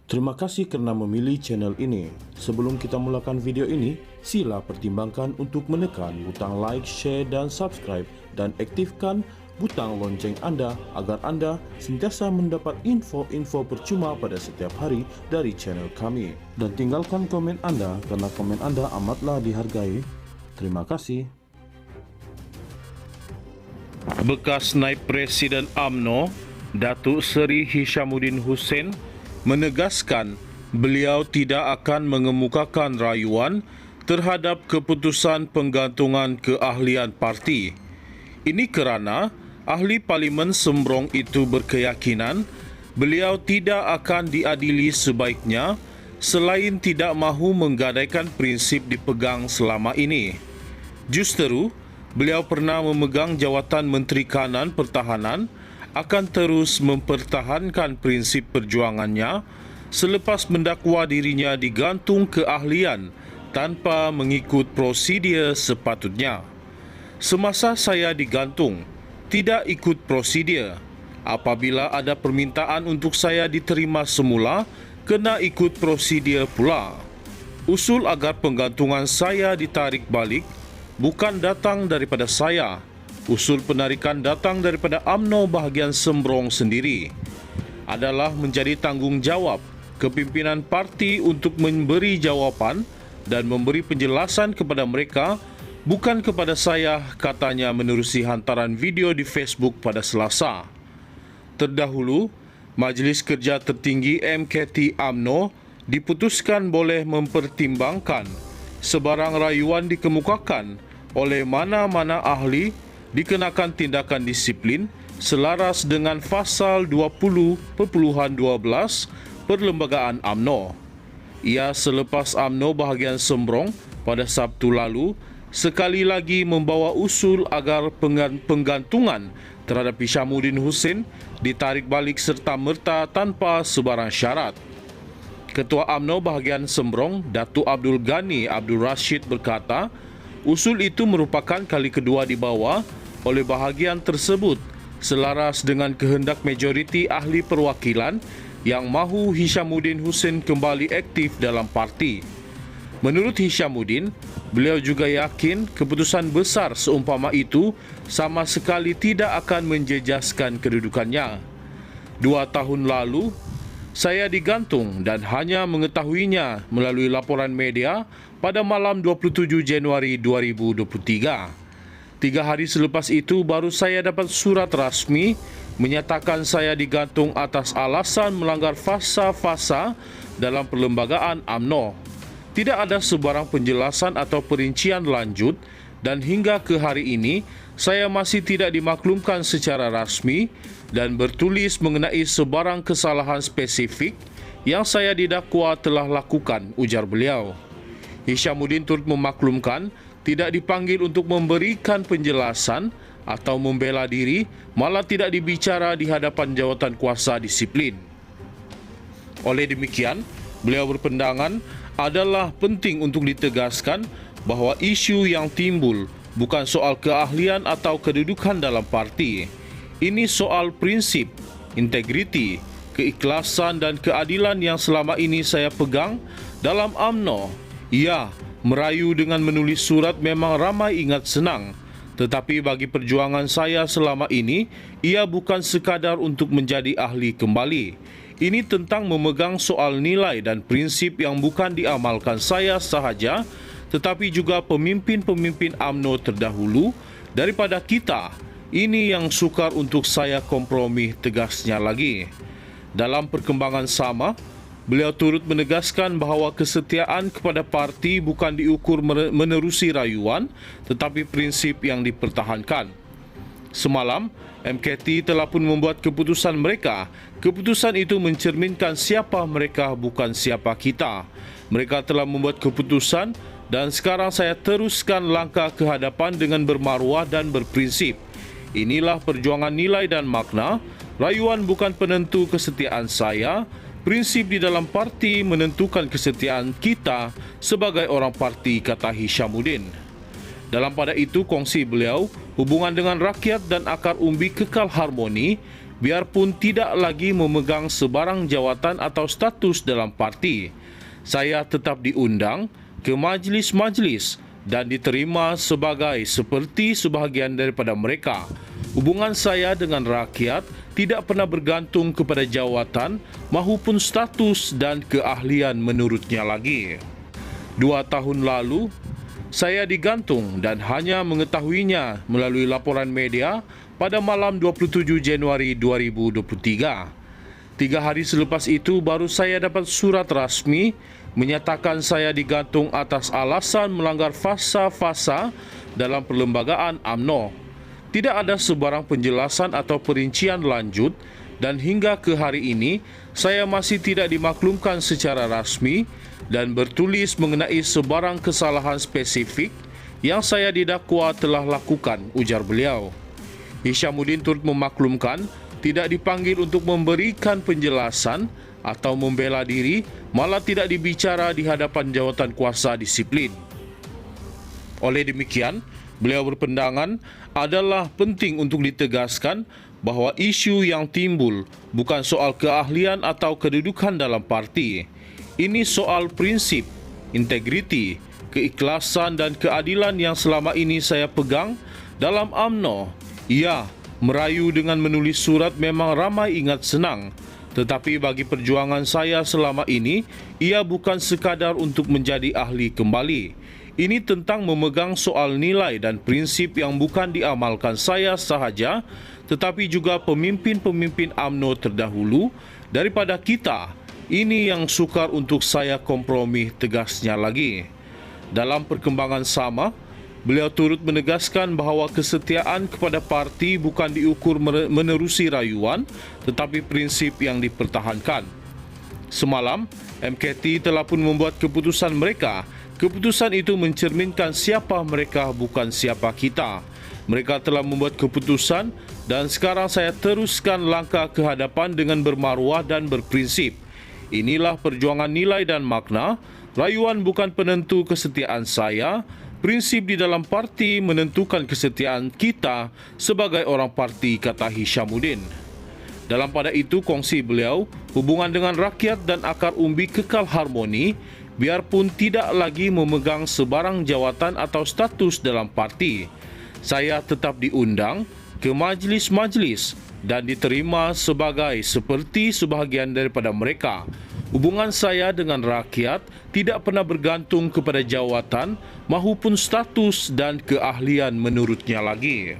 Terima kasih kerana memilih channel ini. Sebelum kita mulakan video ini, sila pertimbangkan untuk menekan butang like, share dan subscribe dan aktifkan butang lonceng anda agar anda sentiasa mendapat info-info percuma pada setiap hari dari channel kami. Dan tinggalkan komen anda kerana komen anda amatlah dihargai. Terima kasih. Bekas Naib Presiden UMNO, Datuk Seri Hishamuddin Hussein menegaskan beliau tidak akan mengemukakan rayuan terhadap keputusan penggantungan keahlian parti. Ini kerana ahli Parlimen Sembrong itu berkeyakinan beliau tidak akan diadili sebaiknya selain tidak mahu menggadaikan prinsip dipegang selama ini. Justeru, beliau pernah memegang jawatan Menteri Kanan Pertahanan akan terus mempertahankan prinsip perjuangannya selepas mendakwa dirinya digantung keahlian tanpa mengikut prosedur sepatutnya. Semasa saya digantung, tidak ikut prosedur. Apabila ada permintaan untuk saya diterima semula, kena ikut prosedur pula. Usul agar penggantungan saya ditarik balik bukan datang daripada saya. Usul penarikan datang daripada UMNO bahagian Sembrong sendiri. Adalah menjadi tanggungjawab kepimpinan parti untuk memberi jawapan dan memberi penjelasan kepada mereka, bukan kepada saya, katanya menerusi hantaran video di Facebook pada Selasa. Terdahulu, Majlis Kerja Tertinggi MKT UMNO diputuskan boleh mempertimbangkan sebarang rayuan dikemukakan oleh mana-mana ahli dikenakan tindakan disiplin selaras dengan Fasal 20.12 Perlembagaan UMNO. Ia selepas UMNO bahagian Sembrong pada Sabtu lalu sekali lagi membawa usul agar penggantungan terhadap Hishamuddin Hussein ditarik balik serta-merta tanpa sebarang syarat. Ketua UMNO bahagian Sembrong, Datuk Abdul Ghani Abdul Rashid berkata, usul itu merupakan kali kedua dibawa oleh bahagian tersebut selaras dengan kehendak majoriti ahli perwakilan yang mahu Hishamuddin Hussein kembali aktif dalam parti. Menurut Hishamuddin, beliau juga yakin keputusan besar seumpama itu sama sekali tidak akan menjejaskan kedudukannya. 2 tahun lalu, saya digantung dan hanya mengetahuinya melalui laporan media pada malam 27 Januari 2023. 3 hari selepas itu baru saya dapat surat rasmi menyatakan saya digantung atas alasan melanggar fasa-fasa dalam perlembagaan UMNO. Tidak ada sebarang penjelasan atau perincian lanjut dan hingga ke hari ini saya masih tidak dimaklumkan secara rasmi dan bertulis mengenai sebarang kesalahan spesifik yang saya didakwa telah lakukan, ujar beliau. Hishamuddin turut memaklumkan tidak dipanggil untuk memberikan penjelasan atau membela diri, malah tidak dibicara di hadapan jawatan kuasa disiplin. Oleh demikian, beliau berpandangan adalah penting untuk ditegaskan bahawa isu yang timbul bukan soal keahlian atau kedudukan dalam parti. Ini soal prinsip, integriti, keikhlasan dan keadilan yang selama ini saya pegang dalam UMNO. Ya, merayu dengan menulis surat memang ramai ingat senang. Tetapi bagi perjuangan saya selama ini, ia bukan sekadar untuk menjadi ahli kembali. Ini tentang memegang soal nilai dan prinsip yang bukan diamalkan saya sahaja, tetapi juga pemimpin-pemimpin UMNO terdahulu daripada kita. Ini yang sukar untuk saya kompromi, tegasnya lagi. Dalam perkembangan sama, beliau turut menegaskan bahawa kesetiaan kepada parti bukan diukur menerusi rayuan, tetapi prinsip yang dipertahankan. Semalam, MKT telah pun membuat keputusan mereka. Keputusan itu mencerminkan siapa mereka, bukan siapa kita. Mereka telah membuat keputusan dan sekarang saya teruskan langkah ke hadapan dengan bermaruah dan berprinsip. Inilah perjuangan nilai dan makna. Rayuan bukan penentu kesetiaan saya. Prinsip di dalam parti menentukan kesetiaan kita sebagai orang parti, kata Hishamuddin. Dalam pada itu, kongsi beliau, hubungan dengan rakyat dan akar umbi kekal harmoni biarpun tidak lagi memegang sebarang jawatan atau status dalam parti. Saya tetap diundang ke majlis-majlis dan diterima seperti sebahagian daripada mereka. Hubungan saya dengan rakyat tidak pernah bergantung kepada jawatan maupun status dan keahlian menurutnya lagi. 2 tahun lalu, saya digantung dan hanya mengetahuinya melalui laporan media pada malam 27 Januari 2023. 3 hari selepas itu baru saya dapat surat rasmi menyatakan saya digantung atas alasan melanggar fasa-fasa dalam perlembagaan UMNO. Tidak ada sebarang penjelasan atau perincian lanjut dan hingga ke hari ini saya masih tidak dimaklumkan secara rasmi dan bertulis mengenai sebarang kesalahan spesifik yang saya didakwa telah lakukan, ujar beliau. Hishamuddin turut memaklumkan tidak dipanggil untuk memberikan penjelasan atau membela diri, malah tidak dibicara di hadapan jawatan kuasa disiplin. Oleh demikian, beliau berpandangan adalah penting untuk ditegaskan bahawa isu yang timbul bukan soal keahlian atau kedudukan dalam parti. Ini soal prinsip, integriti, keikhlasan dan keadilan yang selama ini saya pegang dalam UMNO. Ya, merayu dengan menulis surat memang ramai ingat senang. Tetapi bagi perjuangan saya selama ini, ia bukan sekadar untuk menjadi ahli kembali. Ini tentang memegang soal nilai dan prinsip yang bukan diamalkan saya sahaja, tetapi juga pemimpin-pemimpin UMNO terdahulu daripada kita. Ini yang sukar untuk saya kompromi, tegasnya lagi. Dalam perkembangan sama, beliau turut menegaskan bahawa kesetiaan kepada parti bukan diukur menerusi rayuan, tetapi prinsip yang dipertahankan. Semalam, MKT telah pun membuat keputusan mereka. Keputusan itu mencerminkan siapa mereka, bukan siapa kita. Mereka telah membuat keputusan dan sekarang saya teruskan langkah ke hadapan dengan bermaruah dan berprinsip. Inilah perjuangan nilai dan makna. Rayuan bukan penentu kesetiaan saya. Prinsip di dalam parti menentukan kesetiaan kita sebagai orang parti, kata Hishamuddin. Dalam pada itu, kongsi beliau, hubungan dengan rakyat dan akar umbi kekal harmoni, biarpun tidak lagi memegang sebarang jawatan atau status dalam parti. Saya tetap diundang ke majlis-majlis dan diterima seperti sebahagian daripada mereka. Hubungan saya dengan rakyat tidak pernah bergantung kepada jawatan maupun status dan keahlian menurutnya lagi.